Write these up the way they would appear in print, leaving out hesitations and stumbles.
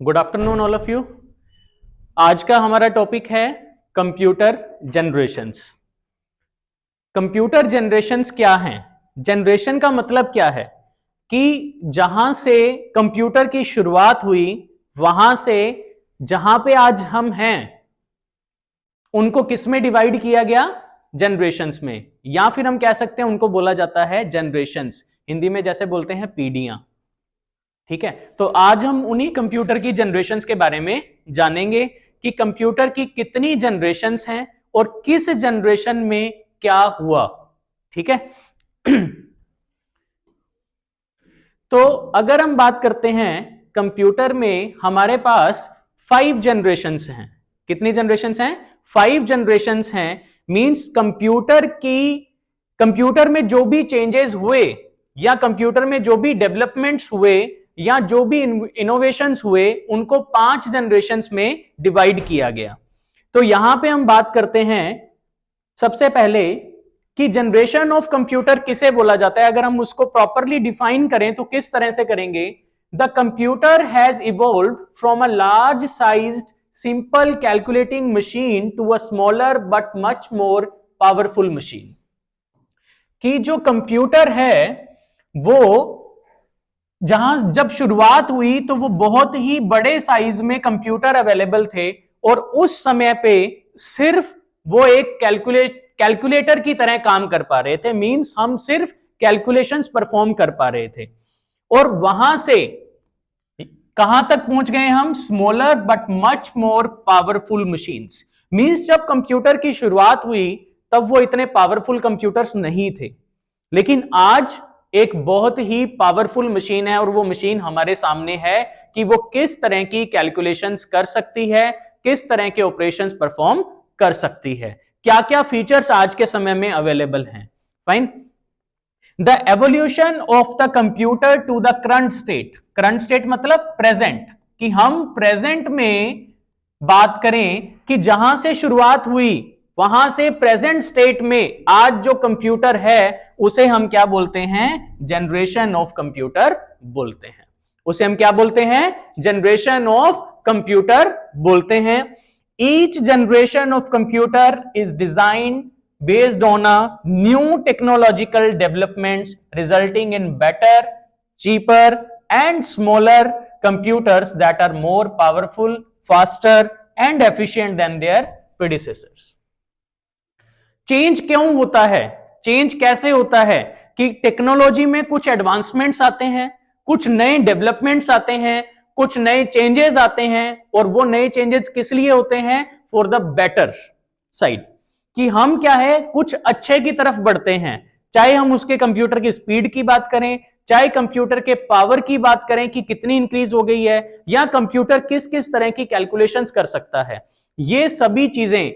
Good afternoon all of you. आज का हमारा टॉपिक है कंप्यूटर जनरेशंस। कंप्यूटर जनरेशंस क्या हैं? जनरेशन का मतलब क्या है कि जहां से कंप्यूटर की शुरुआत हुई वहां से जहां पे आज हम हैं उनको किस में डिवाइड किया गया? जनरेशंस में, या फिर हम कह सकते हैं उनको बोला जाता है जनरेशंस। हिंदी में जैसे बोलते हैं पीढ़ियां। ठीक है, तो आज हम उन्हीं कंप्यूटर की जनरेशंस के बारे में जानेंगे कि कंप्यूटर की कितनी जनरेशंस हैं और किस जनरेशन में क्या हुआ। ठीक है तो अगर हम बात करते हैं कंप्यूटर में हमारे पास 5 जनरेशंस हैं। कितनी जनरेशंस हैं? 5 जनरेशंस हैं। मींस कंप्यूटर में जो भी चेंजेस हुए या कंप्यूटर में जो भी डेवलपमेंट्स हुए या जो भी इनोवेशंस हुए उनको 5 जनरेशंस में डिवाइड किया गया। तो यहां पे हम बात करते हैं सबसे पहले कि जनरेशन ऑफ कंप्यूटर किसे बोला जाता है। अगर हम उसको प्रॉपरली डिफाइन करें तो किस तरह से करेंगे? The computer has evolve from a large sized simple calculating machine to a smaller but much more powerful machine. कि जो कंप्यूटर है वो जब शुरुआत हुई तो वो बहुत ही बड़े साइज में कंप्यूटर अवेलेबल थे और उस समय पे सिर्फ वो एक कैलकुलेटर की तरह काम कर पा रहे थे। मींस हम सिर्फ कैलकुलेशंस परफॉर्म कर पा रहे थे। और वहां से कहां तक पहुंच गए हम? Smaller but much more powerful machines. Means जब कंप्यूटर की शुरुआत हुई तब वो इतने पावरफुल कंप्यूटर्स नहीं थे, लेकिन आज एक बहुत ही पावरफुल मशीन है और वो मशीन हमारे सामने है कि वो किस तरह की कैलकुलेशंस कर सकती है, किस तरह के ऑपरेशंस परफॉर्म कर सकती है, क्या क्या फीचर्स आज के समय में अवेलेबल हैं। Fine. The evolution of the computer to the current state. Current state मतलब प्रेजेंट, कि हम प्रेजेंट में बात करें कि जहां से शुरुआत हुई वहां से प्रेजेंट स्टेट में आज जो कंप्यूटर है उसे हम क्या बोलते हैं? जनरेशन ऑफ कंप्यूटर बोलते हैं। उसे हम क्या बोलते हैं? जनरेशन ऑफ कंप्यूटर बोलते हैं। Each generation of computer is designed based on a new technological developments resulting in better, cheaper and smaller computers that are more powerful, faster and efficient than their predecessors. Change क्यों होता है? Change कैसे होता है कि technology में कुछ advancements आते हैं, कुछ नए डेवलपमेंट्स आते हैं, कुछ नए चेंजेस आते हैं और वो नए चेंजेस किस लिए होते हैं? फॉर द बेटर साइड, कि हम क्या है कुछ अच्छे की तरफ बढ़ते हैं। चाहे हम उसके कंप्यूटर की स्पीड की बात करें, चाहे कंप्यूटर के पावर की बात करें कि कितनी इंक्रीज हो गई है, या कंप्यूटर किस किस तरह की कैलकुलेशंस कर सकता है। ये सभी चीजें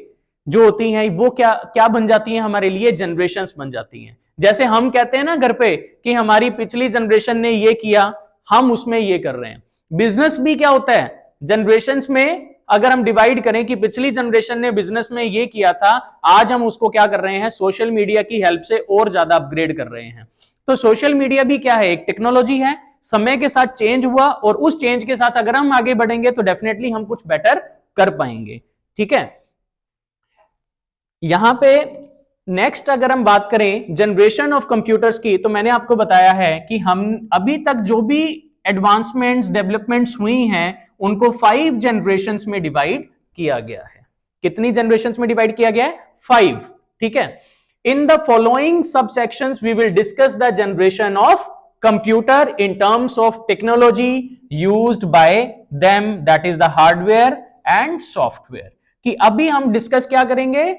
जो होती हैं वो क्या क्या बन जाती हैं हमारे लिए? जनरेशंस बन जाती हैं। जैसे हम कहते हैं ना घर पे कि हमारी पिछली जनरेशन ने ये किया, हम उसमें ये कर रहे हैं। बिजनेस भी क्या होता है? जनरेशंस में अगर हम डिवाइड करें कि पिछली जनरेशन ने बिजनेस में ये किया था, आज हम उसको क्या कर रहे हैं? सोशल मीडिया की हेल्प से और ज्यादा अपग्रेड कर रहे हैं। तो सोशल मीडिया भी क्या है? एक टेक्नोलॉजी है। समय के साथ चेंज हुआ और उस चेंज के साथ अगर हम आगे बढ़ेंगे तो डेफिनेटली हम कुछ बेटर कर पाएंगे। ठीक है, यहां पे नेक्स्ट अगर हम बात करें जनरेशन ऑफ कंप्यूटर्स की, तो मैंने आपको बताया है कि हम अभी तक जो भी एडवांसमेंट्स डेवलपमेंट्स हुई हैं उनको 5 जनरेशंस में डिवाइड किया गया है। कितनी जनरेशंस में डिवाइड किया गया है? 5। ठीक है, in the following subsections we will discuss the generation of computer in terms of technology used by them, that is the hardware and software. कि अभी हम डिस्कस क्या करेंगे?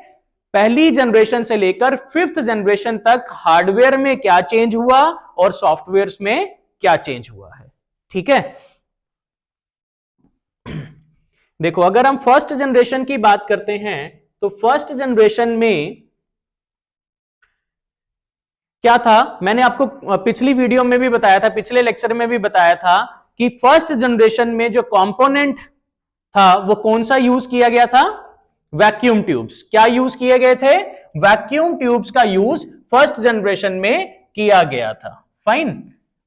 पहली जनरेशन से लेकर 5th जनरेशन तक हार्डवेयर में क्या चेंज हुआ और सॉफ्टवेयर में क्या चेंज हुआ है। ठीक है, देखो अगर हम फर्स्ट जनरेशन की बात करते हैं तो फर्स्ट जनरेशन में क्या था? मैंने आपको पिछली वीडियो में भी बताया था, पिछले लेक्चर में भी बताया था कि फर्स्ट जनरेशन में जो कंपोनेंट था वो कौन सा यूज किया गया था? Vacuum tubes. क्या यूज किए गए थे? वैक्यूम ट्यूब्स का यूज फर्स्ट जनरेशन में किया गया था। फाइन।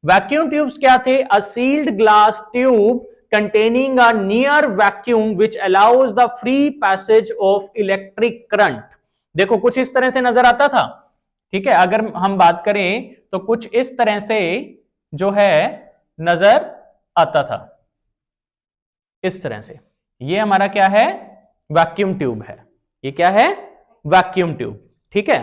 वैक्यूम ट्यूब्स क्या थे? A sealed glass tube containing a near vacuum which allows the free passage of electric current। देखो कुछ इस तरह से नजर आता था, ठीक है। अगर हम बात करें तो कुछ इस तरह से जो है नजर आता था, इस तरह से। ये हमारा क्या है, वैक्यूम ट्यूब है। ये क्या है, वैक्यूम ट्यूब, ठीक है।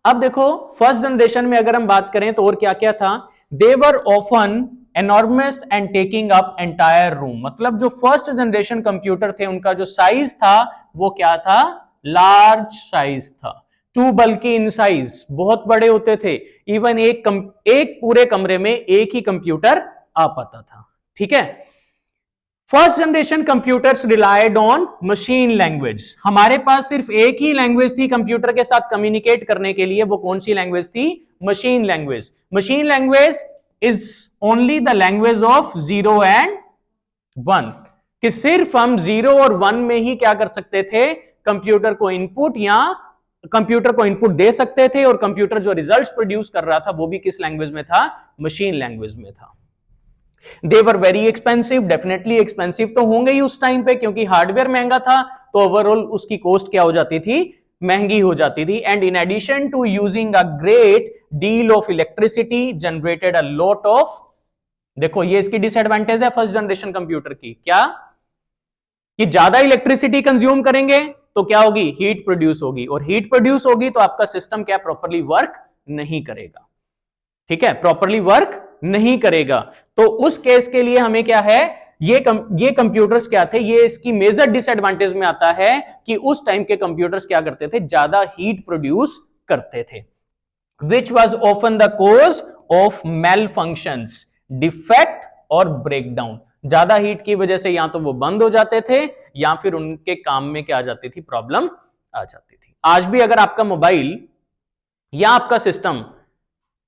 अब देखो फर्स्ट जनरेशन में अगर हम बात करें तो और क्या क्या था, they were often enormous and taking up entire room. मतलब जो फर्स्ट जनरेशन कंप्यूटर थे उनका जो साइज था वो क्या था, लार्ज साइज था। टू बल्कि इन साइज, बहुत बड़े होते थे। इवन एक पूरे कमरे में एक ही कंप्यूटर आ पाता था, ठीक है। First generation computers relied on machine language. हमारे पास सिर्फ एक ही लैंग्वेज थी कंप्यूटर के साथ कम्युनिकेट करने के लिए, वो कौन सी लैंग्वेज थी, machine language. Machine language is only the language of 0 and 1, कि सिर्फ हम 0 और 1 में ही क्या कर सकते थे, कंप्यूटर को इनपुट दे सकते थे, और कंप्यूटर जो रिजल्ट्स प्रोड्यूस कर रहा था वो भी किस लैंग्वेज में था, मशीन लैंग्वेज में था। They were very expensive, definitely expensive तो होंगे ही उस टाइम पे, क्योंकि हार्डवेयर महंगा था तो ओवरऑल उसकी कॉस्ट क्या हो जाती थी, महंगी हो जाती थी। And in addition to using a great deal of electricity generated a lot of, देखो ये इसकी डिसएडवांटेज है फर्स्ट जनरेशन कंप्यूटर की, क्या कि ज्यादा इलेक्ट्रिसिटी कंज्यूम करेंगे तो क्या होगी, हीट प्रोड्यूस होगी, और हीट प्रोड्यूस होगी तो आपका सिस्टम क्या प्रॉपर्ली वर्क नहीं करेगा, ठीक है, प्रॉपर्ली वर्क नहीं करेगा। तो उस केस के लिए हमें क्या है, ये कंप्यूटर्स क्या थे, ये इसकी मेजर डिसएडवांटेज में आता है कि उस टाइम के कंप्यूटर्स क्या करते थे, ज्यादा हीट प्रोड्यूस करते थे, which was often the cause of male functions, defect और ब्रेकडाउन। ज्यादा हीट की वजह से या तो वो बंद हो जाते थे या फिर उनके काम में क्या आ जाती थी, प्रॉब्लम आ जाती थी। आज भी अगर आपका मोबाइल या आपका सिस्टम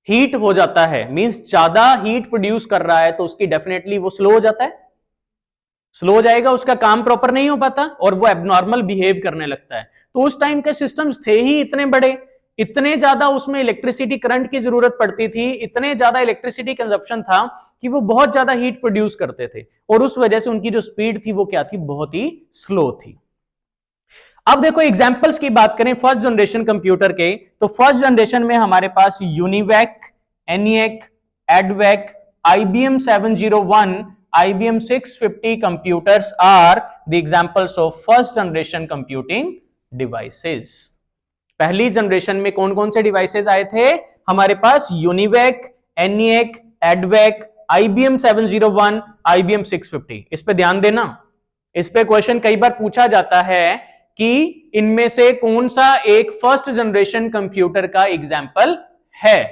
हीट हो जाता है, मींस ज्यादा हीट प्रोड्यूस कर रहा है, तो उसकी डेफिनेटली वो स्लो हो जाता है, स्लो हो जाएगा, उसका काम प्रॉपर नहीं हो पाता और वो एबनॉर्मल बिहेव करने लगता है। तो उस टाइम के सिस्टम्स थे ही इतने बड़े, इतने ज्यादा उसमें इलेक्ट्रिसिटी करंट की जरूरत पड़ती थी, इतने ज्यादा इलेक्ट्रिसिटी कंजप्शन था कि वो बहुत ज्यादा हीट प्रोड्यूस करते थे, और उस वजह से उनकी जो स्पीड थी वो क्या थी, बहुत ही स्लो थी। अब देखो एग्जाम्पल्स की बात करें फर्स्ट जनरेशन कंप्यूटर के, तो फर्स्ट जनरेशन में हमारे पास UNIVAC, ENIAC, EDVAC, IBM 701, IBM 650 computers are the examples of first generation computing devices. पहली जनरेशन में कौन कौन से डिवाइसेस आए थे, हमारे पास UNIVAC, ENIAC, EDVAC, IBM 701, IBM 650। इस पे ध्यान देना, इस पे क्वेश्चन कई बार पूछा जाता है कि इनमें से कौन सा एक फर्स्ट जनरेशन कंप्यूटर का एग्जाम्पल है,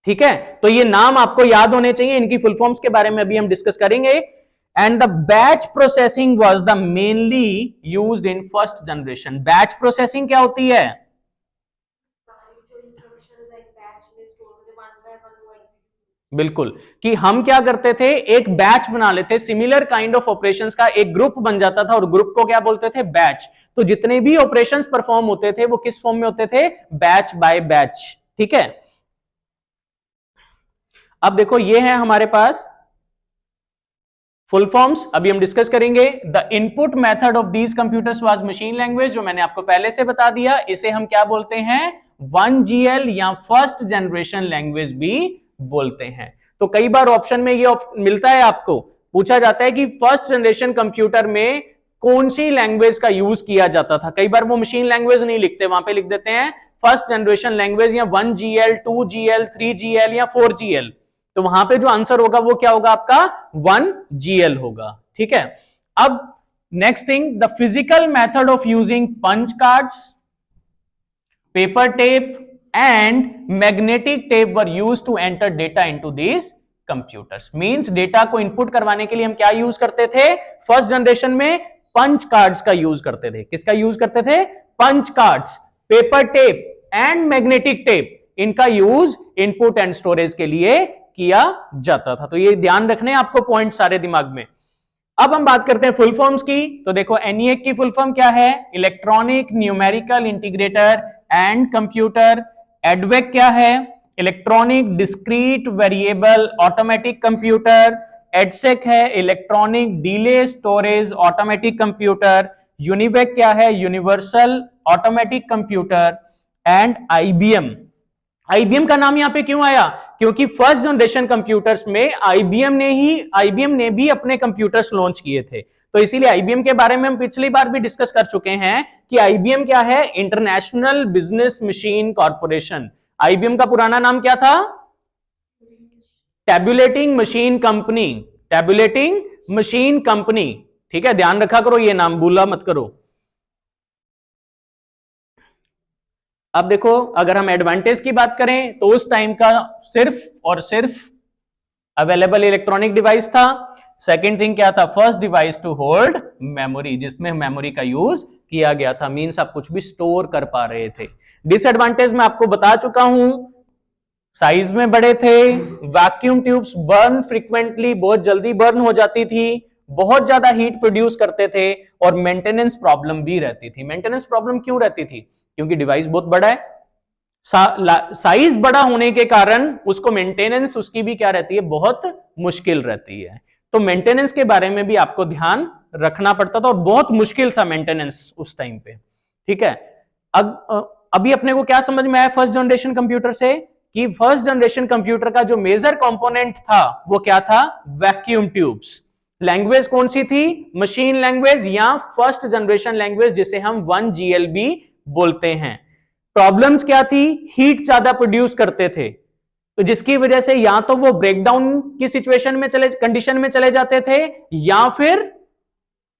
ठीक है। तो ये नाम आपको याद होने चाहिए, इनकी फुल फॉर्म्स के बारे में अभी हम डिस्कस करेंगे। And the batch processing was the mainly used in first generation. Batch processing क्या होती है, बिल्कुल, कि हम क्या करते थे, एक बैच बना लेते, सिमिलर काइंड ऑफ ऑपरेशंस का एक ग्रुप बन जाता था, और ग्रुप को क्या बोलते थे, बैच। तो जितने भी ऑपरेशंस परफॉर्म होते थे वो किस फॉर्म में होते थे, बैच बाय बैच, ठीक है। अब देखो ये है हमारे पास फुल फॉर्म्स, अभी हम डिस्कस करेंगे। The input method of these computers was machine language, जो मैंने आपको पहले से बता दिया, इसे हम क्या बोलते हैं, 1GL या फर्स्ट जनरेशन लैंग्वेज भी बोलते हैं। तो कई बार ऑप्शन में ये मिलता है, आपको पूछा जाता है कि फर्स्ट जनरेशन कंप्यूटर में कौन सी लैंग्वेज का यूज किया जाता था। कई बार वो मशीन लैंग्वेज नहीं लिखते, वहां पे लिख देते हैं फर्स्ट जनरेशन लैंग्वेज, या 1GL, 2GL, 3GL या 4GL। तो वहां पे जो आंसर होगा वो क्या होगा, आपका 1GL होगा, ठीक है। अब next thing, the physical method of using punch cards, paper tape and magnetic tape were used to enter data into these computers. Means data को इनपुट करवाने के लिए हम क्या यूज करते थे, फर्स्ट जनरेशन में पंच कार्ड्स का यूज करते थे। किसका यूज करते थे, punch cards, paper tape and magnetic tape, इनका यूज इनपुट एंड स्टोरेज के लिए किया जाता था। तो ये ध्यान रखने आपको पॉइंट सारे दिमाग में। अब हम बात करते हैं फुल फॉर्म्स की, तो देखो एनईएक की फुल फॉर्म क्या है, electronic numerical integrator and computer. EDVAC क्या है, electronic discrete variable automatic computer. EDSAC है electronic delay storage automatic computer, UNIVAC क्या है universal automatic computer, and IBM. IBM का नाम यहां पे क्यों आया? क्योंकि फर्स्ट जनरेशन कंप्यूटर्स में आईबीएम ने भी अपने कंप्यूटर्स लॉन्च किए थे, तो इसीलिए आईबीएम के बारे में हम पिछली बार भी डिस्कस कर चुके हैं कि आईबीएम क्या है, international business machine corporation. IBM का पुराना नाम क्या था? Tabulating machine company, tabulating machine company. ठीक है, ध्यान रखा करो, ये नाम भूला मत करो। अब देखो, अगर हम एडवांटेज की बात करें तो उस टाइम का सिर्फ और सिर्फ अवेलेबल इलेक्ट्रॉनिक डिवाइस था। सेकंड थिंग क्या था? First device to hold memory, जिसमें मेमोरी का यूज किया गया था, मींस आप कुछ भी स्टोर कर पा रहे थे। डिसएडवांटेज मैं आपको बता चुका हूं, साइज में बड़े थे, वैक्यूम ट्यूब्स बर्न फ्रीक्वेंटली, बहुत जल्दी बर्न हो जाती थी, बहुत ज्यादा हीट प्रोड्यूस करते थे, और मेंटेनेंस प्रॉब्लम भी रहती थी। मेंटेनेंस प्रॉब्लम क्यों रहती थी? क्योंकि डिवाइस बहुत बड़ा है, साइज बड़ा होने के कारण उसको मेंटेनेंस उसकी भी क्या रहती है, बहुत मुश्किल रहती है। तो मेंटेनेंस के बारे में भी आपको ध्यान रखना पड़ता था, और बहुत मुश्किल था मेंटेनेंस उस टाइम पे। ठीक है, अभी अपने को क्या समझ में आया फर्स्ट जनरेशन कंप्यूटर से? कि फर्स्ट जनरेशन कंप्यूटर का जो मेजर कंपोनेंट था वो क्या था? Vacuum tubes. लैंग्वेज कौन सी थी? मशीन लैंग्वेज या फर्स्ट जनरेशन लैंग्वेज, जिसे हम 1GLB बोलते हैं। प्रॉब्लम्स क्या थी? हीट ज्यादा प्रोड्यूस करते थे, तो जिसकी वजह से या तो वो ब्रेकडाउन की सिचुएशन में कंडीशन में चले जाते थे,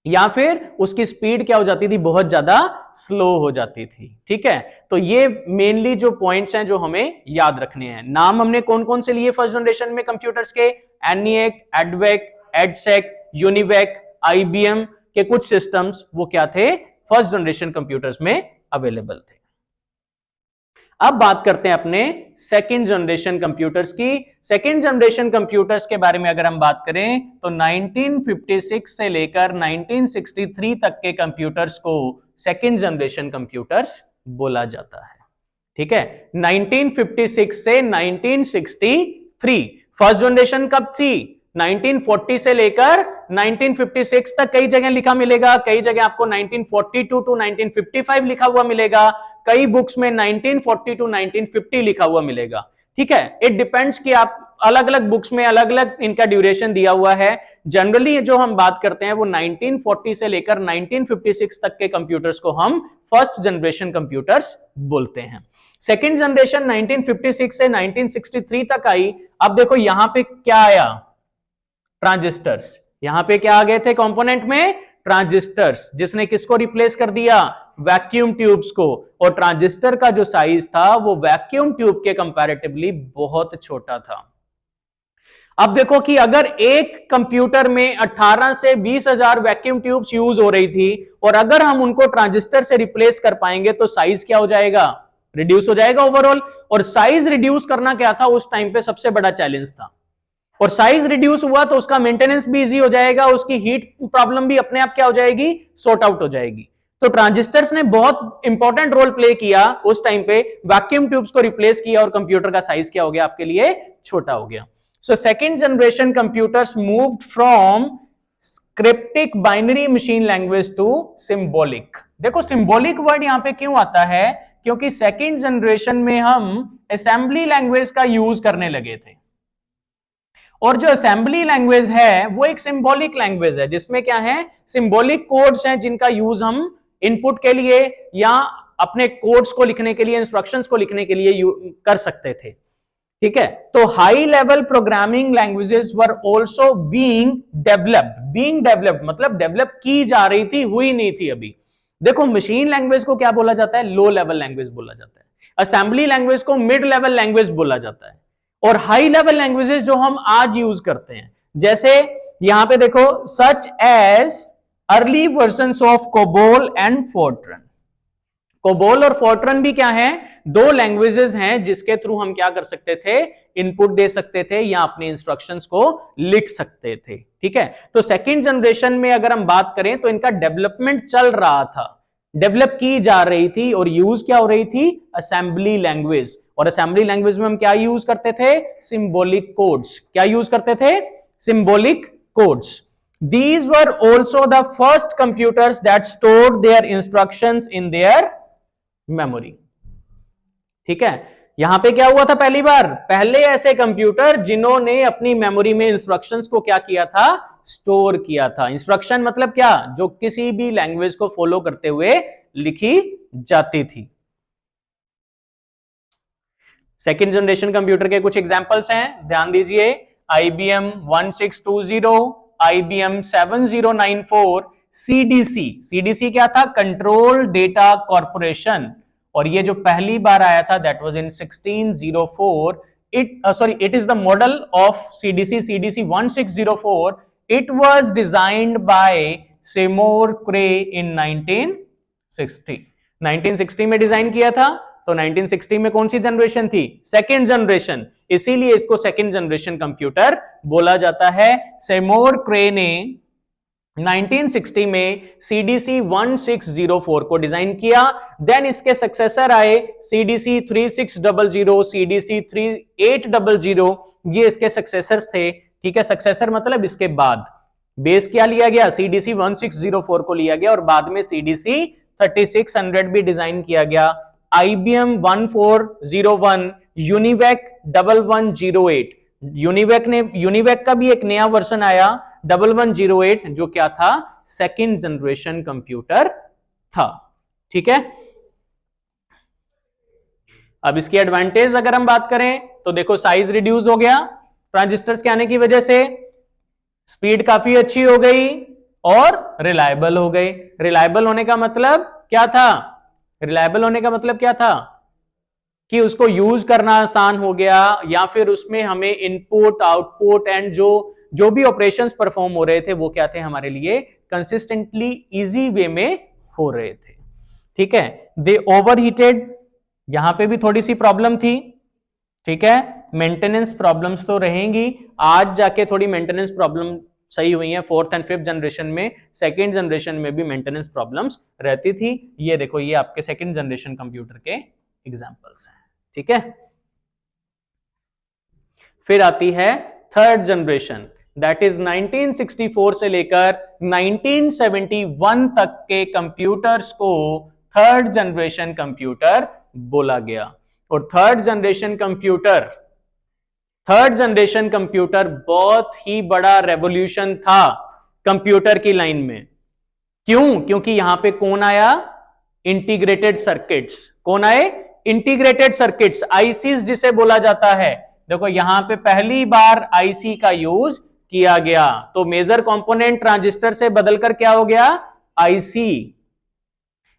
या फिर उसकी स्पीड क्या हो जाती थी? बहुत ज्यादा स्लो हो जाती थी। ठीक है, तो ये मेनली जो पॉइंट्स हैं जो हमें याद रखने हैं। नाम हमने कौन कौन से लिए फर्स्ट जनरेशन में कंप्यूटर्स के? एनिएक, एडवेक, एडसेक, यूनिवेक, आईबीएम के कुछ सिस्टम्स वो क्या थे? फर्स्ट जनरेशन कंप्यूटर्स में अवेलेबल थे। अब बात करते हैं अपने सेकेंड जनरेशन कंप्यूटर्स की। सेकेंड जनरेशन कंप्यूटर्स के बारे में अगर हम बात करें तो 1956 से लेकर 1963 तक के कंप्यूटर्स को सेकेंड जनरेशन कंप्यूटर्स बोला जाता है। ठीक है, 1956 से 1963। फर्स्ट जनरेशन कब थी? 1940 से लेकर 1956 तक। कई जगह लिखा मिलेगा, कई जगह आपको 1942 टू 1955 लिखा हुआ मिलेगा, कई बुक्स में 1940 टू 1950 लिखा हुआ मिलेगा। ठीक है, इट डिपेंड्स कि आप अलग अलग बुक्स में अलग अलग इनका ड्यूरेशन दिया हुआ है। जनरली जो हम बात करते हैं वो 1940 से लेकर 1956 तक के कंप्यूटर्स को हम फर्स्ट जनरेशन कंप्यूटर्स बोलते हैं। सेकेंड जनरेशन 1956 से 1963 तक आई। अब देखो यहां पे क्या आया? ट्रांजिस्टर्स। यहां पे क्या आ गए थे कंपोनेंट में? ट्रांजिस्टर्स, जिसने किसको रिप्लेस कर दिया? वैक्यूम ट्यूब्स को। और ट्रांजिस्टर का जो साइज था वो वैक्यूम ट्यूब के कंपैरेटिवली बहुत छोटा था। अब देखो कि अगर एक कंप्यूटर में 18 से 20,000 वैक्यूम ट्यूब्स यूज हो रही थी, और अगर हम उनको ट्रांजिस्टर से रिप्लेस कर पाएंगे तो साइज क्या हो जाएगा? रिड्यूस हो जाएगा ओवरऑल। और साइज रिड्यूस करना क्या था उस टाइम पे? सबसे बड़ा चैलेंज था। और साइज रिड्यूस हुआ तो उसका मेंटेनेंस भी इजी हो जाएगा, उसकी हीट प्रॉब्लम भी अपने आप क्या हो जाएगी? सॉर्ट आउट हो जाएगी। तो ट्रांजिस्टर्स ने बहुत इंपॉर्टेंट रोल प्ले किया उस टाइम पे, वैक्यूम ट्यूब्स को रिप्लेस किया, और कंप्यूटर का साइज क्या हो गया आपके लिए? छोटा हो गया। So second generation computers moved from cryptic binary machine language to symbolic. देखो सिंबॉलिक वर्ड यहां पे क्यों आता है? क्योंकि सेकेंड जनरेशन में हम असेंबली लैंग्वेज का यूज करने लगे थे, और जो असेंबली लैंग्वेज है वो एक सिंबॉलिक लैंग्वेज है, जिसमें क्या है? सिंबॉलिक कोड्स हैं जिनका यूज हम इनपुट के लिए या अपने कोड्स को लिखने के लिए, इंस्ट्रक्शंस को लिखने के लिए कर सकते थे। ठीक है, तो high level programming languages were also being developed मतलब डेवलप की जा रही थी, हुई नहीं थी अभी। देखो मशीन लैंग्वेज को क्या बोला जाता है? लो लेवल लैंग्वेज बोला जाता है। असेंबली लैंग्वेज को मिड लेवल लैंग्वेज बोला जाता है। और हाई लेवल लैंग्वेजेस जो हम आज यूज करते हैं, जैसे यहां पे देखो, such as early versions of COBOL and FORTRAN. COBOL और फोर्ट्रन भी क्या है? दो लैंग्वेजेस हैं जिसके थ्रू हम क्या कर सकते थे? इनपुट दे सकते थे या अपने इंस्ट्रक्शंस को लिख सकते थे। ठीक है, तो सेकेंड जनरेशन में अगर हम बात करें तो इनका डेवलपमेंट चल रहा था, डेवलप की जा रही थी, और यूज क्या हो रही थी? Assembly language. और असेंबली लैंग्वेज में हम क्या यूज करते थे? Symbolic codes. क्या यूज करते थे? symbolic codes. These were also the first computers that stored their instructions in their memory. ठीक है, यहां पे क्या हुआ था पहली बार, पहले ऐसे कंप्यूटर जिन्होंने अपनी मेमोरी में इंस्ट्रक्शंस को क्या किया था, स्टोर किया था। इंस्ट्रक्शन मतलब क्या, जो किसी भी लैंग्वेज को फॉलो करते हुए लिखी जाती थी। सेकेंड जनरेशन कंप्यूटर के कुछ एग्जांपल्स हैं, ध्यान दीजिए। IBM 1620, IBM 7094, CDC क्या था, कंट्रोल डेटा कॉर्पोरेशन, और ये जो पहली बार आया था that was in 1604। It is the model of CDC 1604। It was designed by Seymour Cray in 1960 में डिजाइन किया था। तो 1960 में कौन सी जनरेशन थी, सेकेंड जनरेशन, इसीलिए इसको सेकेंड जनरेशन कंप्यूटर बोला जाता है। सेमोर क्रे ने 1960 में CDC 1604 को डिजाइन किया। देन इसके सक्सेसर आए CDC 3600, CDC 3800, ये इसके सक्सेसर्स थे। ठीक है, सक्सेसर मतलब इसके बाद। बेस क्या लिया गया, CDC 1604 को लिया गया और बाद में CDC 3600 भी डिजाइन किया गया। IBM 1401, यूनिवेक 1108, यूनिवेक का भी एक नया वर्जन आया 1108, जो क्या था, सेकेंड जनरेशन कंप्यूटर था। ठीक है, अब इसकी एडवांटेज अगर हम बात करें तो देखो, साइज रिड्यूस हो गया ट्रांजिस्टर्स के आने की वजह से, स्पीड काफी अच्छी हो गई और रिलायबल हो गई। रिलायबल होने का मतलब क्या था, रिलायबल होने का मतलब क्या था कि उसको यूज करना आसान हो गया, या फिर उसमें हमें इनपुट आउटपुट एंड जो भी ऑपरेशंस परफॉर्म हो रहे थे वो क्या थे, हमारे लिए कंसिस्टेंटली इजी वे में हो रहे थे। ठीक है, दे ओवरहीटेड, यहां पे भी थोड़ी सी प्रॉब्लम थी। ठीक है, मेंटेनेंस प्रॉब्लम्स तो रहेंगी, आज जाके थोड़ी मेंटेनेंस प्रॉब्लम सही हुई है फोर्थ एंड फिफ्थ जनरेशन में। सेकेंड जनरेशन में भी मेंटेनेंस प्रॉब्लम्स रहती थी। ये देखो, ये आपके सेकेंड जनरेशन कंप्यूटर के एग्जांपल्स हैं। ठीक है, फिर आती है थर्ड जनरेशन, दैट इज 1964 से लेकर 1971 तक के कंप्यूटर्स को थर्ड जनरेशन कंप्यूटर बोला गया। और थर्ड जनरेशन कंप्यूटर बहुत ही बड़ा रेवोल्यूशन था कंप्यूटर की लाइन में। क्यों, क्योंकि यहां पे कौन आया, इंटीग्रेटेड सर्किट्स। कौन आए, इंटीग्रेटेड सर्किट्स, आईसीज जिसे बोला जाता है। देखो यहां पे पहली बार आईसी का यूज किया गया, तो मेजर कंपोनेंट ट्रांजिस्टर से बदलकर क्या हो गया, आईसी।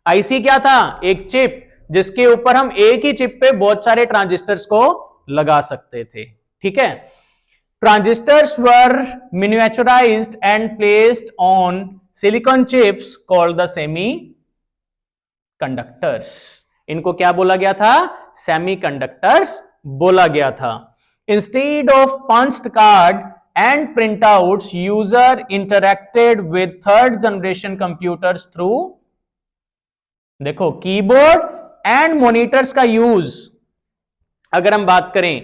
आईसी क्या था, एक चिप जिसके ऊपर हम एक ही चिप पे बहुत सारे ट्रांजिस्टर्स को लगा सकते थे। ठीक है, transistors were miniaturised and placed on silicon chips called the semi conductors. इनको क्या बोला गया था, सेमीकंडक्टर्स बोला गया था। Instead of punched card and printouts, user interacted with third generation computers through, देखो, कीबोर्ड एंड मॉनिटर्स का यूज। अगर हम बात करें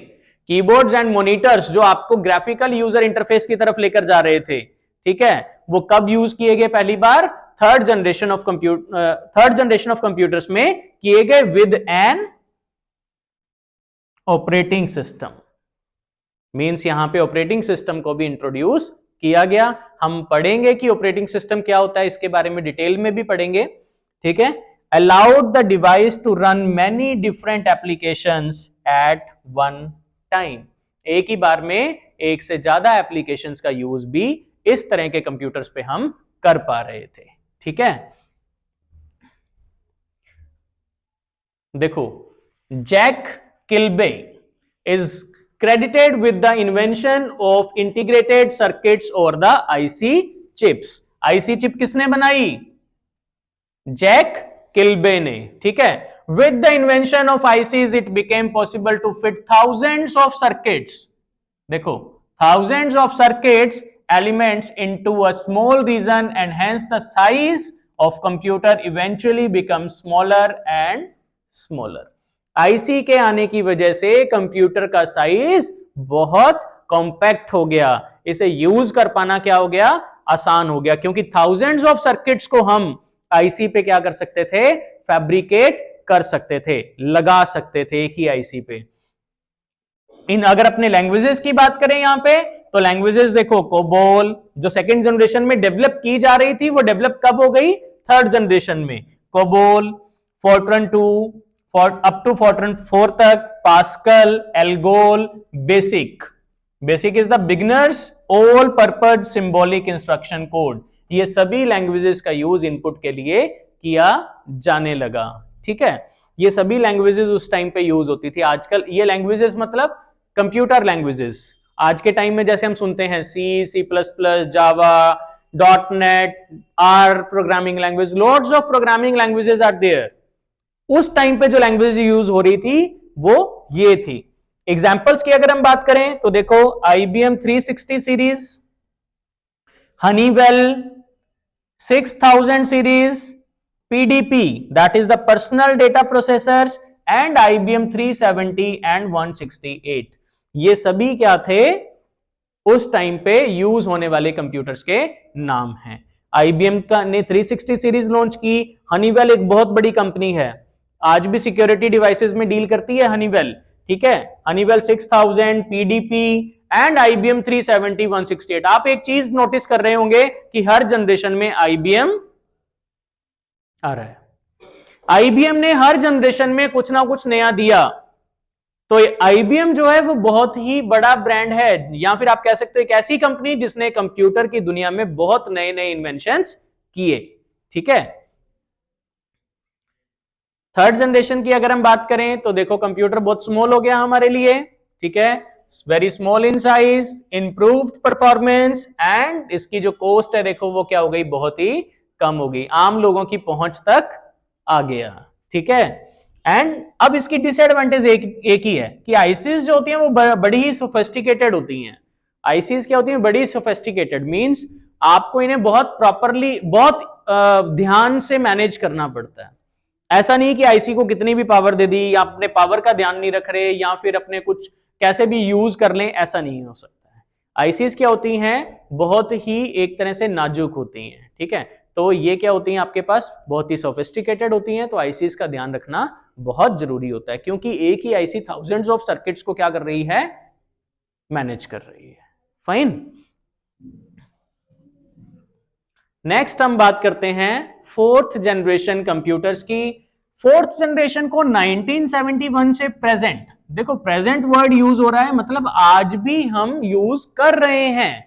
कीबोर्ड्स एंड मॉनिटर्स जो आपको ग्राफिकल यूजर इंटरफेस की तरफ लेकर जा रहे थे, ठीक है, वो कब यूज किए गए, पहली बार थर्ड जनरेशन ऑफ कंप्यूटर्स में किए गए with an operating system. Means यहां पे ऑपरेटिंग सिस्टम को भी इंट्रोड्यूस किया गया। हम पढ़ेंगे कि ऑपरेटिंग सिस्टम क्या होता है, इसके बारे में डिटेल में भी पढ़ेंगे। ठीक है, allowed the device to run many different applications at one time। एक ही बार में एक से ज्यादा एप्लीकेशंस का यूज भी इस तरह के कंप्यूटर्स पे हम कर पा रहे थे। ठीक है, देखो, Jack Kilby is credited with the invention of integrated circuits or the IC chips। IC chip किसने बनाई, जैक किल्बे ने। ठीक है, with the invention of ICs it became possible to fit thousands of circuits, देखो, thousands of circuits elements into a small region, and hence the size of computer eventually becomes smaller and smaller। IC के आने की वजह से computer का size बहुत compact हो गया, इसे यूज कर पाना क्या हो गया, आसान हो गया, क्योंकि थाउजेंड्स ऑफ सर्किट्स को हम आईसी पे क्या कर सकते थे, फैब्रिकेट कर सकते थे, लगा सकते थे एक ही आईसी पे। अगर अपने लैंग्वेजेस की बात करें यहां पे, तो लैंग्वेजेस देखो, कोबोल जो सेकंड जनरेशन में डेवलप की जा रही थी, वो डेवलप कब हो गई, थर्ड जनरेशन में। COBOL, FORTRAN 2 up to FORTRAN 4 तक, Pascal, ALGOL, BASIC. BASIC is the beginners all purpose symbolic instruction code. ये सभी लैंग्वेजेस का यूज इनपुट के लिए किया जाने लगा। ठीक है, ये सभी लैंग्वेजेस उस टाइम पे यूज होती थी। आजकल ये लैंग्वेजेस मतलब कंप्यूटर लैंग्वेजेस। आज के टाइम में जैसे हम सुनते हैं C, C plus plus, Java, dot net, R programming language, lots of programming languages are there. उस टाइम पे जो लैंग्वेज यूज हो रही थी वो ये थी। एग्जाम्पल्स की अगर हम बात करें तो देखो, IBM 360 series, Honeywell 6000 series, PDP that is the personal data processors and IBM 370 and 168, ये सभी क्या थे, उस टाइम पे यूज होने वाले कंप्यूटर्स के नाम हैं। IBM का ने 360 सीरीज लॉन्च की। हनीवेल एक बहुत बड़ी कंपनी है, आज भी सिक्योरिटी डिवाइसेस में डील करती है हनीवेल। ठीक है, हनीवेल 6000, PDP एंड IBM 370, 168। आप एक चीज नोटिस कर रहे होंगे कि हर जनरेशन में IBM आ रहा है। IBM ने हर जनरेशन में कुछ ना कुछ नया दिया। तो IBM जो है वो बहुत ही बड़ा ब्रांड है, या फिर आप कह सकते हो एक ऐसी कंपनी जिसने कंप्यूटर की दुनिया में बहुत नए नए इन्वेंशंस किए। ठीक है, थर्ड जनरेशन की अगर हम बात करें तो देखो, कंप्यूटर बहुत स्मॉल हो गया हमारे लिए। ठीक है, very small in size, improved performance, and इसकी जो कॉस्ट है देखो वो क्या हो गई, बहुत ही कम हो गई, आम लोगों की पहुंच तक आ गया। ठीक है, एंड अब इसकी डिसएडवांटेज एक ही है कि आईसीज जो होती हैं वो बड़ी ही सोफिस्टिकेटेड होती हैं। आईसीज क्या होती हैं, बड़ी सोफिस्टिकेटेड, मींस आपको इन्हें बहुत प्रॉपरली, बहुत ध्यान से मैनेज करना पड़ता है। ऐसा नहीं कि आईसी को कितनी भी पावर दे दी, या अपने पावर का ध्यान नहीं रख रहे, या फिर अपने कुछ कैसे भी यूज कर लें, ऐसा नहीं हो सकता है। आईसीज क्या होती हैं, बहुत ही एक तरह से नाजुक होती हैं। ठीक है, तो ये क्या होती हैं, आपके पास बहुत ही सोफिस्टिकेटेड होती हैं, तो आईसीज का ध्यान रखना बहुत जरूरी होता है, क्योंकि एक ही आईसी थाउजेंड्स ऑफ सर्किट्स को क्या कर रही है, मैनेज कर रही है। फाइन, नेक्स्ट हम बात करते हैं फोर्थ जनरेशन कंप्यूटर्स की। फोर्थ जनरेशन को 1971 से प्रेजेंट, देखो प्रेजेंट वर्ड यूज हो रहा है, मतलब आज भी हम यूज कर रहे हैं,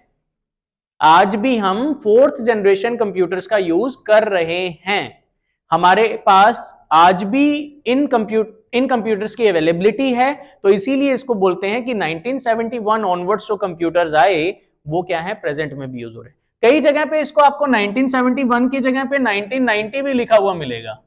आज भी हम फोर्थ जनरेशन कंप्यूटर्स का यूज कर रहे हैं। हमारे पास आज भी इन कंप्यूटर्स की अवेलेबिलिटी है, तो इसीलिए इसको बोलते हैं कि 1971 ऑनवर्ड्स जो कंप्यूटर्स आए वो क्या है, प्रेजेंट में भी यूज हो रहे हैं। कई जगह पे इसको आपको 1971 की जगह पे 1990 भी लिखा हुआ मिलेगा,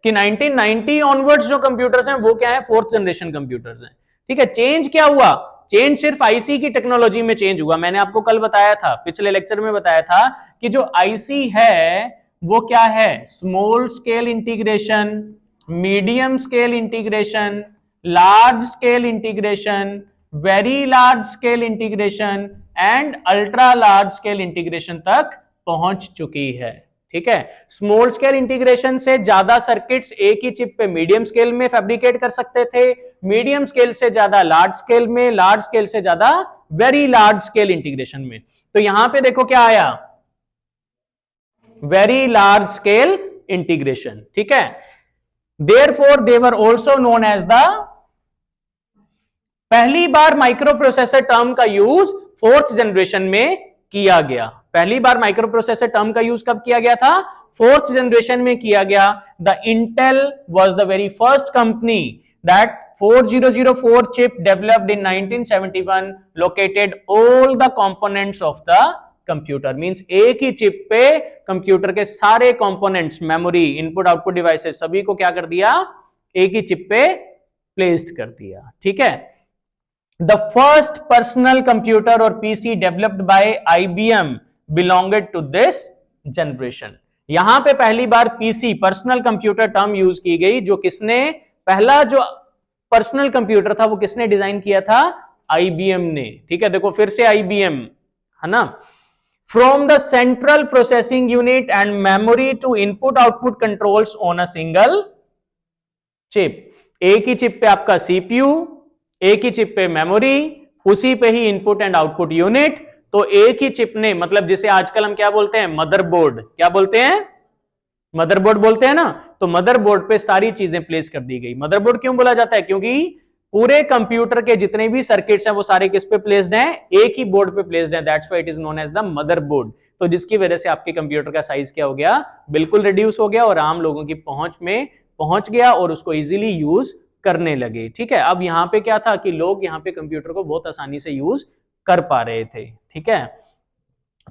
कि 1990 ऑनवर्ड्स जो कंप्यूटर्स हैं वो क्या है, फोर्थ जनरेशन कंप्यूटर्स हैं। ठीक है, चेंज क्या हुआ, चेंज सिर्फ आईसी की टेक्नोलॉजी में चेंज हुआ। मैंने आपको कल बताया था, पिछले लेक्चर में बताया था कि जो आईसी है वो क्या है, small scale integration, medium scale integration, large scale integration, very large scale integration and ultra large scale integration तक पहुंच चुकी है। ठीक है, स्मॉल स्केल इंटीग्रेशन से ज्यादा सर्किट्स एक ही चिप पे मीडियम स्केल में फैब्रिकेट कर सकते थे, मीडियम स्केल से ज्यादा लार्ज स्केल में, लार्ज स्केल से ज्यादा वेरी लार्ज स्केल इंटीग्रेशन में। तो यहां पे देखो क्या आया, वेरी लार्ज स्केल इंटीग्रेशन। ठीक है, therefore they were also known as the, पहली बार माइक्रो प्रोसेसर टर्म का यूज फोर्थ जनरेशन में किया गया। पहली बार माइक्रो प्रोसेसर टर्म का यूज कब किया गया था, फोर्थ जनरेशन में किया गया। The Intel was the very first company that 4004 chip developed in 1971 located all the components of the computer, means एक ही चिप पे कंप्यूटर के सारे components, memory, input output devices, सभी को क्या कर दिया, एक ही चिप पे प्लेस्ड कर दिया। ठीक है, द फर्स्ट पर्सनल कंप्यूटर और PC developed by IBM belonged to this generation। यहां पे पहली बार PC, personal computer term use की गई, जो किसने, पहला जो पर्सनल कंप्यूटर था वो किसने डिजाइन किया था, आईबीएम ने, ठीक है, देखो फिर से आईबीएम, है ना, from the central processing unit and memory to input output controls on a single chip. एक ही चिप पे आपका सीपीयू, एक ही चिप पे मेमोरी, उसी पे ही इनपुट एंड आउटपुट यूनिट। तो एक ही चिप ने, मतलब जिसे आजकल हम क्या बोलते हैं, मदरबोर्ड, क्या बोलते हैं, मदरबोर्ड बोलते हैं ना, तो मदरबोर्ड पे सारी चीजें प्लेस कर दी गई। मदरबोर्ड क्यों बोला जाता है, क्योंकि पूरे कंप्यूटर के जितने भी सर्किट्स हैं वो सारे किस पे प्लेस्ड हैं, एक ही बोर्ड पे प्लेस्ड हैं, that's why it is known as the motherboard. तो जिसकी वजह से आपके कंप्यूटर का साइज क्या हो गया, बिल्कुल रिड्यूस हो गया और आम लोगों की पहुंच में पहुंच गया और उसको इजीली यूज करने लगे। ठीक है, अब यहां पे क्या था कि लोग यहां पे कंप्यूटर को बहुत आसानी से यूज कर पा रहे थे। ठीक है,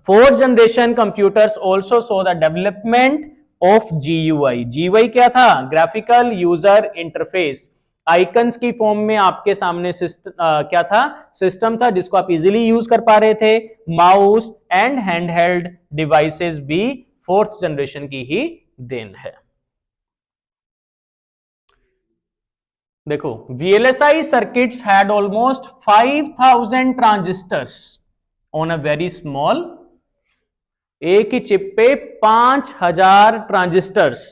fourth generation computers also so the development of GUI. GUI क्या था, ग्राफिकल यूजर इंटरफेस। आइकन्स की फॉर्म में आपके सामने क्या था, सिस्टम था जिसको आप इजीली यूज कर पा रहे थे। माउस एंड हैंडहेल्ड डिवाइसेस भी फोर्थ जनरेशन की ही देन है। देखो, VLSI circuits had almost 5000 transistors on a very small, एक ही चिप पे 5000 ट्रांजिस्टर्स,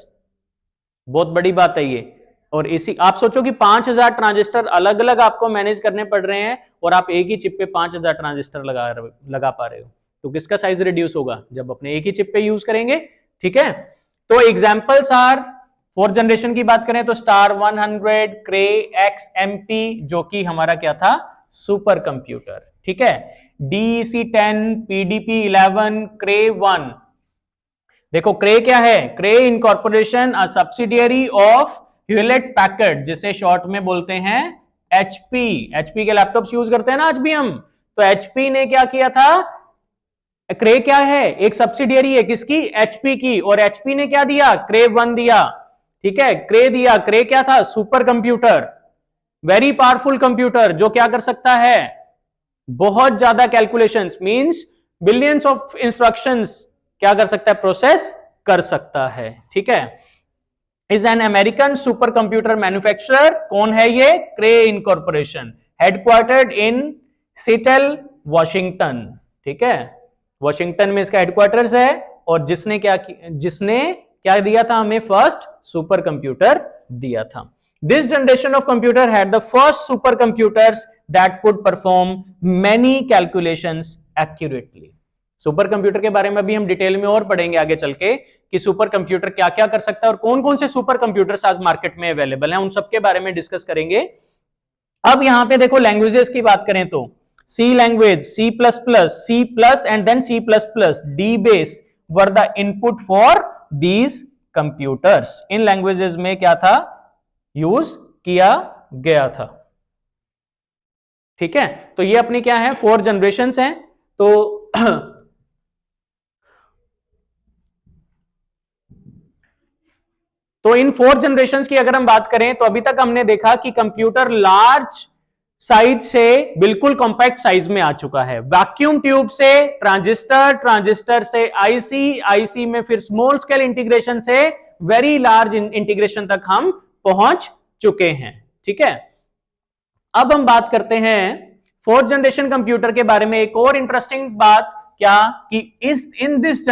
बहुत बड़ी बात है ये। और इसी आप सोचो कि 5000 ट्रांजिस्टर अलग अलग आपको मैनेज करने पड़ रहे हैं और आप एक ही चिप पे 5000 ट्रांजिस्टर लगा पा रहे हो, तो किसका साइज रिड्यूस होगा, जब अपने एक ही चिप पे यूज करेंगे। ठीक है, तो एग्जांपल्स आर, फोर्थ जनरेशन की बात करें तो स्टार 100, क्रे XMP जो कि हमारा क्या था, सुपर कंप्यूटर। ठीक है, DEC10, PDP-11, क्रे 1। देखो क्रे क्या है, Cray incorporation a subsidiary of Hewlett Packard, जिसे शॉर्ट में बोलते हैं HP। HP के लैपटॉप्स यूज करते हैं ना आज भी हम, तो HP ने क्या किया था, क्रे क्या है, एक सब्सिडियरी है किसकी, HP की, और HP ने क्या दिया, क्रे 1 दिया। ठीक है, क्रे दिया, क्रे क्या था, super computer, very powerful computer जो क्या कर सकता है, बहुत ज्यादा calculations, means billions of instructions क्या कर सकता है, प्रोसेस कर सकता है। ठीक है, is an American super computer manufacturer, कौन है ये, Cray incorporation, headquartered in Seattle Washington. ठीक है, वॉशिंगटन में इसका हेडक्वार्टर्स है, और जिसने क्या दिया था हमें, फर्स्ट सुपर कंप्यूटर दिया था। This generation of computer had the first super computers that could perform many calculations accurately. Super computer के बारे में भी हम डिटेल में और पढ़ेंगे आगे चल के कि सुपर कंप्यूटर क्या क्या कर सकता है और कौन कौन से सुपर कंप्यूटर्स आज मार्केट में अवेलेबल हैं, उन सबके बारे में डिस्कस करेंगे। अब यहां पे देखो लैंग्वेजेस की बात करें तो C language, C++, C+ and then C++, DBase were the input for these computers. इन लैंग्वेजेस में क्या था, यूज किया गया था। ठीक है, तो ये अपनी क्या है, 4 जनरेशंस हैं। तो इन 4 जनरेशंस की अगर हम बात करें तो अभी तक हमने देखा कि कंप्यूटर लार्ज साइज से बिल्कुल कॉम्पैक्ट साइज में आ चुका है, वैक्यूम ट्यूब से ट्रांजिस्टर, ट्रांजिस्टर से आईसी, आईसी में फिर स्मॉल स्केल इंटीग्रेशन से वेरी लार्ज इंटीग्रेशन तक हम पहुंच चुके हैं। ठीक है, अब हम बात करते हैं फोर्थ जनरेशन कंप्यूटर के बारे में। एक और इंटरेस्टिंग बात क्या कि in this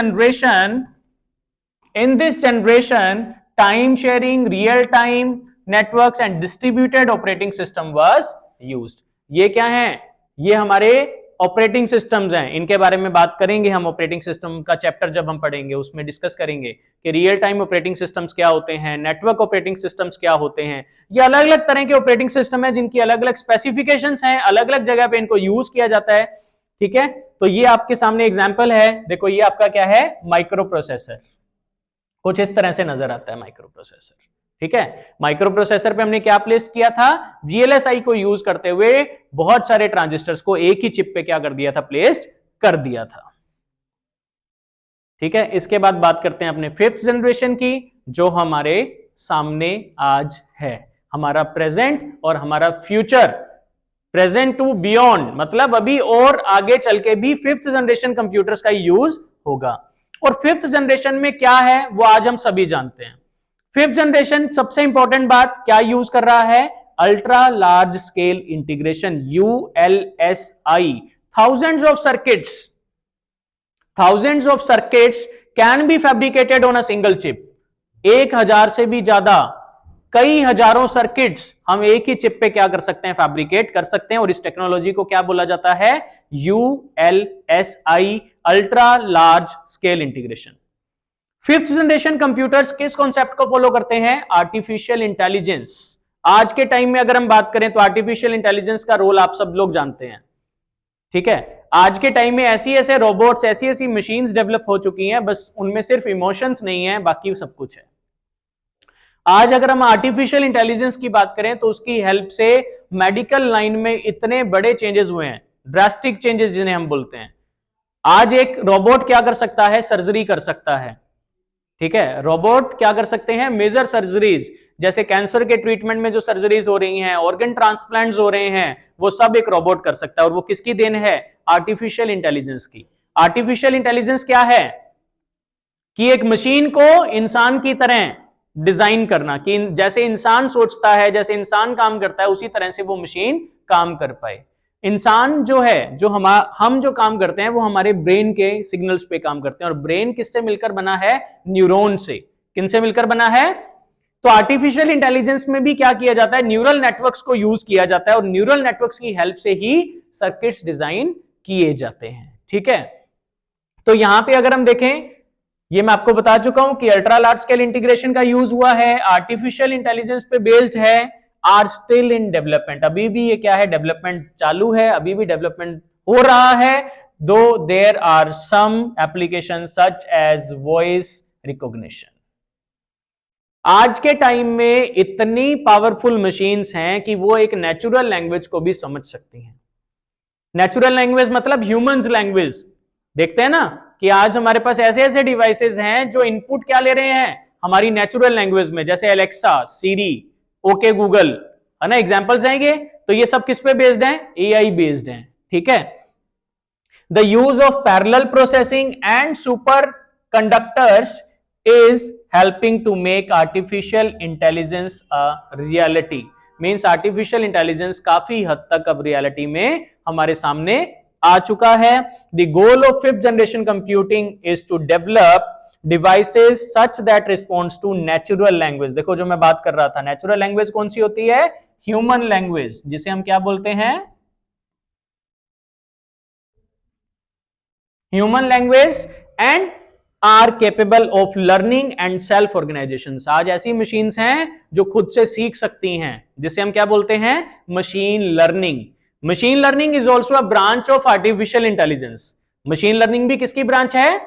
generation time sharing, real time networks and distributed operating system was used. ये क्या है, ये हमारे ऑपरेटिंग सिस्टम्स हैं, इनके बारे में बात करेंगे हम। ऑपरेटिंग सिस्टम का चैप्टर जब हम पढ़ेंगे उसमें डिस्कस करेंगे कि रियल टाइम ऑपरेटिंग सिस्टम्स क्या होते हैं, नेटवर्क ऑपरेटिंग सिस्टम्स क्या होते हैं। ये अलग अलग तरह के ऑपरेटिंग सिस्टम है जिनकी अलग अलग स्पेसिफिकेशंस हैं, अलग अलग जगह पे इनको यूज किया जाता है। ठीक है, तो ये आपके सामने एग्जाम्पल है, देखो ये आपका क्या है, माइक्रो प्रोसेसर, कुछ इस तरह से नजर आता है माइक्रो प्रोसेसर। ठीक है, माइक्रो प्रोसेसर पे हमने क्या प्लेस किया था, VLSI को यूज करते हुए बहुत सारे ट्रांजिस्टर्स को एक ही चिप पे क्या कर दिया था, प्लेस्ड कर दिया था। ठीक है, इसके बाद बात करते हैं अपने 5th जनरेशन की, जो हमारे सामने आज है, हमारा प्रेजेंट और हमारा फ्यूचर, प्रेजेंट टू बियॉन्ड, मतलब अभी और आगे चल के भी 5th जनरेशन कंप्यूटर्स का यूज होगा। और 5th जनरेशन में क्या है वो आज हम सभी जानते हैं। 5th जनरेशन सबसे इंपॉर्टेंट बात क्या यूज कर रहा है, ultra large scale integration, ULSI। thousands of circuits can be fabricated on a single chip। 1000 से भी ज्यादा, कई हजारों सर्किट्स हम एक ही चिप पे क्या कर सकते हैं, फैब्रिकेट कर सकते हैं। और इस टेक्नोलॉजी को क्या बोला जाता है, ULSI, ultra large scale integration. Fifth generation computers किस कॉन्सेप्ट को फॉलो करते हैं, आर्टिफिशियल इंटेलिजेंस। आज के टाइम में अगर हम बात करें तो आर्टिफिशियल इंटेलिजेंस का रोल आप सब लोग जानते हैं, ठीक है। आज के टाइम में ऐसे रोबोट्स, ऐसी मशीन्स डेवलप हो चुकी हैं, बस उनमें सिर्फ इमोशंस नहीं है, बाकी सब कुछ है। आज अगर हम आर्टिफिशियल इंटेलिजेंस की बात करें तो उसकी हेल्प से मेडिकल लाइन में इतने बड़े चेंजेस हुए हैं, ड्रास्टिक चेंजेस जिन्हें हम बोलते हैं। आज एक रोबोट क्या कर सकता है, सर्जरी कर सकता है, ठीक है। रोबोट क्या कर सकते हैं, मेजर सर्जरीज, जैसे कैंसर के ट्रीटमेंट में जो सर्जरीज हो रही हैं, ऑर्गन ट्रांसप्लांट्स हो रहे हैं, वो सब एक रोबोट कर सकता है। और वो किसकी देन है, आर्टिफिशियल इंटेलिजेंस की। आर्टिफिशियल इंटेलिजेंस क्या है, कि एक मशीन को इंसान की तरह डिजाइन करना, कि जैसे इंसान सोचता है, जैसे इंसान काम करता है, उसी तरह से वो मशीन काम कर पाए। इंसान जो है, जो हम जो काम करते हैं वो हमारे ब्रेन के सिग्नल्स पे काम करते हैं। और ब्रेन किससे मिलकर बना है, न्यूरॉन से। किनसे मिलकर बना है, तो आर्टिफिशियल इंटेलिजेंस में भी क्या किया जाता है, न्यूरल नेटवर्क्स को यूज किया जाता है, और न्यूरल नेटवर्क्स की हेल्प से ही सर्किट्स डिजाइन किए जाते हैं, ठीक है। तो यहां पे अगर हम देखें, ये मैं आपको बता चुका हूं कि अल्ट्रा लार्ज स्केल इंटीग्रेशन का यूज हुआ है, आर्टिफिशियल इंटेलिजेंस पे बेस्ड है, आर स्टिल इन डेवलपमेंट। अभी भी ये क्या है, डेवलपमेंट चालू है, अभी भी डेवलपमेंट हो रहा है। Though there are some application such as voice recognition. आज के टाइम में इतनी पावरफुल मशीन्स हैं कि वो एक नेचुरल लैंग्वेज को भी समझ सकती हैं। नेचुरल लैंग्वेज मतलब ह्यूमंस लैंग्वेज। देखते हैं ना कि आज हमारे पास ऐसे डिवाइसेस हैं जो इनपुट क्या ले रहे हैं, हमारी नेचुरल लैंग्वेज में, जैसे एलेक्सा, सीरी, ओके गूगल, है ना, एग्जांपल्स आएंगे। तो ये सब किस पे बेस्ड हैं, एआई बेस्ड हैं, ठीक है। The use of parallel processing and super conductors is helping to make artificial intelligence a reality. Means artificial intelligence काफी हद तक अब रियलिटी में हमारे सामने आ चुका है। The goal of fifth generation computing is to develop devices such that responds to natural language. देखो जो मैं बात कर रहा था, नेचुरल लैंग्वेज कौन सी होती है, ह्यूमन लैंग्वेज, जिसे हम क्या बोलते हैं, human language, and are capable of learning and self organization. आज ऐसी मशीन्स हैं जो खुद से सीख सकती हैं, जिसे हम क्या बोलते हैं, machine learning. Machine learning is also a branch of artificial intelligence. Machine learning भी किसकी ब्रांच है,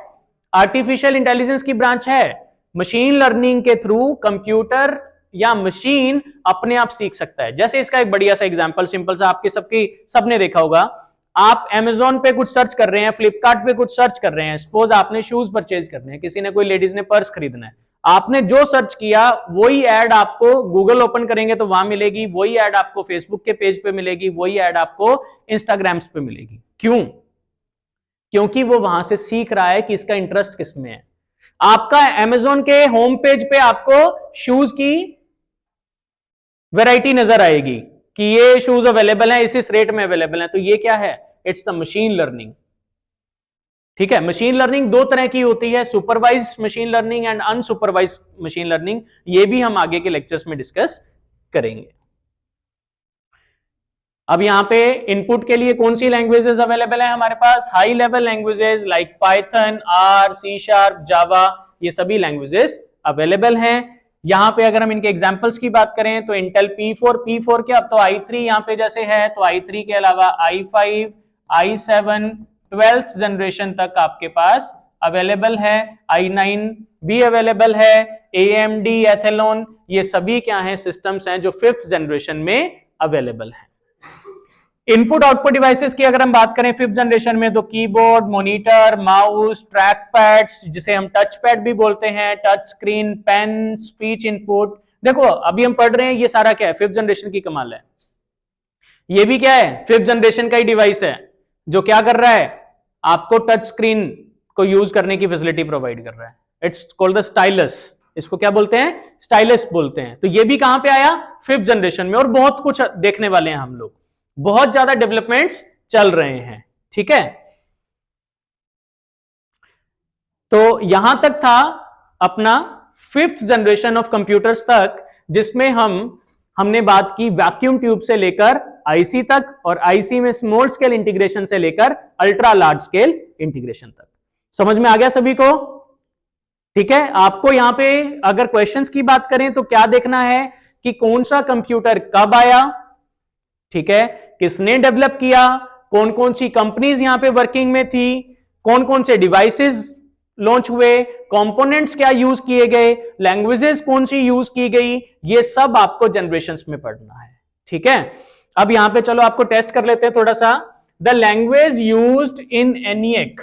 आर्टिफिशियल इंटेलिजेंस की ब्रांच है। मशीन लर्निंग के थ्रू कंप्यूटर या मशीन अपने आप सीख सकता है। जैसे इसका एक बढ़िया सा एग्जांपल, सिंपल सा, आपके सबने देखा होगा, आप Amazon पे कुछ सर्च कर रहे हैं, फ्लिपकार्ट पे कुछ सर्च कर रहे हैं, सपोज आपने शूज परचेज करने हैं, किसी ने, कोई लेडीज ने पर्स खरीदना है, आपने जो सर्च किया वही एड आपको गूगल ओपन करेंगे तो वहां मिलेगी, वही एड आपको फेसबुक के पेज पे मिलेगी, वही एड आपको इंस्टाग्राम पे मिलेगी। क्यों, क्योंकि वो वहां से सीख रहा है कि इसका इंटरेस्ट किसमें है। आपका Amazon के होम पेज पे आपको शूज की वैरायटी नजर आएगी कि ये शूज अवेलेबल है, इस रेट में अवेलेबल है, तो ये क्या है, इट्स द मशीन लर्निंग, ठीक है। मशीन लर्निंग दो तरह की होती है, supervise machine learning and unsupervise machine learning. ये भी हम आगे के लेक्चर्स में डिस्कस करेंगे। अब यहां पे इनपुट के लिए कौन सी लैंग्वेजेस अवेलेबल है हमारे पास, high level languages like Python, R, C sharp, Java, ये सभी लैंग्वेजेस अवेलेबल हैं। यहां पे अगर हम इनके एग्जांपल्स की बात करें तो इंटेल P4 के, अब तो i3 यहां पे जैसे है, तो i3 के अलावा i5, i7 12th जनरेशन तक आपके पास अवेलेबल है, i9 भी अवेलेबल है, AMD, एथेलॉन, ये सभी क्या हैं, सिस्टम्स हैं जो 5th जनरेशन में अवेलेबल है। इनपुट आउटपुट डिवाइसेस की अगर हम बात करें 5th जनरेशन में, तो keyboard, monitor, mouse, track pads, जिसे हम टच पैड भी बोलते हैं, touch screen, pen, speech input. देखो अभी हम पढ़ रहे हैं, ये सारा क्या है, 5th जनरेशन की कमाल है। ये भी क्या है, 5th जनरेशन का ही डिवाइस है, जो क्या कर रहा है, आपको टच स्क्रीन को यूज करने की फैसिलिटी प्रोवाइड कर रहा है। इट्स कॉल्ड द स्टाइलस, इसको क्या बोलते हैं, स्टाइलस बोलते हैं। तो ये भी कहां पे आया, 5th जनरेशन में, और बहुत कुछ देखने वाले हैं हम लोग, बहुत ज्यादा डेवलपमेंट्स चल रहे हैं। ठीक है, तो यहां तक था अपना 5th जनरेशन ऑफ कंप्यूटर्स तक, जिसमें हमने बात की वैक्यूम ट्यूब से लेकर आईसी तक, और आईसी में स्मॉल स्केल इंटीग्रेशन से लेकर अल्ट्रा लार्ज स्केल इंटीग्रेशन तक। समझ में आ गया सभी को? ठीक है, आपको यहां पे अगर क्वेश्चंस की बात करें तो क्या देखना है कि कौन सा कंप्यूटर कब आया, ठीक है, किसने डेवलप किया, कौन कौन सी कंपनीज यहां पे वर्किंग में थी, कौन कौन से डिवाइसेस लॉन्च हुए, कंपोनेंट्स क्या यूज किए गए, लैंग्वेजेस कौन सी यूज की गई, ये सब आपको जनरेशंस में पढ़ना है। ठीक है, अब यहां पे चलो आपको टेस्ट कर लेते हैं थोड़ा सा। The language used in ENIAC,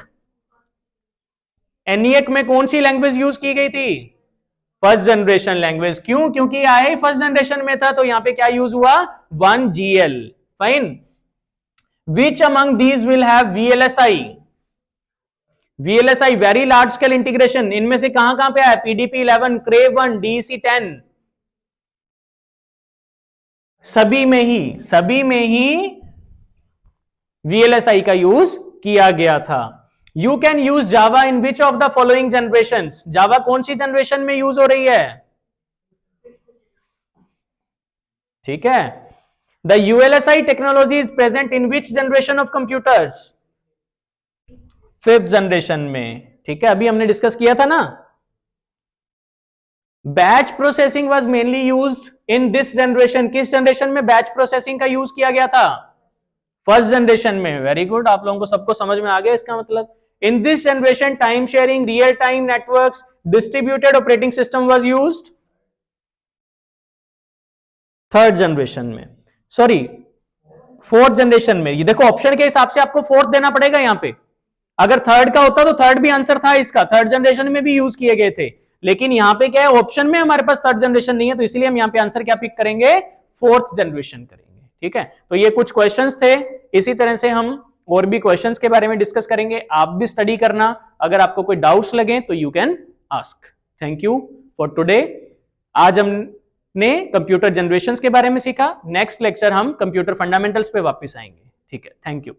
ENIAC में कौन सी लैंग्वेज यूज की गई थी? First generation language. क्यों? क्योंकि आए फर्स्ट जनरेशन में था, तो यहां पे क्या यूज हुआ? 1GL। Fine. Which among these will have VLSI? VLSI very large scale integration, इनमें से कहां कहां पे आया? PDP 11, Cray 1, DEC 10, सभी में ही VLSI का यूज किया गया था। You can use Java in which of the following generation? Java कौन सी जनरेशन में यूज हो रही है? ठीक है, the ULSI technology is present in which generation of computers? 5th generation में। ठीक है, अभी हमने डिस्कस किया था ना। Batch processing was mainly used in this generation, किस जनरेशन में बैच प्रोसेसिंग का यूज किया गया था? फर्स्ट जनरेशन में। वेरी गुड, आप लोगों को सबको समझ में आ गया इसका मतलब। In this generation time sharing, real time networks, distributed operating system was used 3rd generation में, सॉरी 4th जनरेशन में। ये देखो ऑप्शन के हिसाब से आपको 4th देना पड़ेगा यहां पे। अगर 3rd का होता तो 3rd भी आंसर था इसका, 3rd जनरेशन में भी यूज किए गए थे, लेकिन यहां पे क्या है, ऑप्शन में हमारे पास 3rd जनरेशन नहीं है, तो इसलिए हम यहां पे आंसर क्या पिक करेंगे? 4th जनरेशन करेंगे। ठीक है, तो ये कुछ क्वेश्चंस थे, इसी तरह से हम और भी क्वेश्चंस के बारे में डिस्कस करेंगे। आप भी स्टडी करना, अगर आपको कोई डाउट्स लगे तो you can ask. Thank you for today. आज हमने कंप्यूटर जनरेशंस के बारे में सीखा, नेक्स्ट लेक्चर हम कंप्यूटर फंडामेंटल्स पे वापस आएंगे। ठीक है, थैंक यू।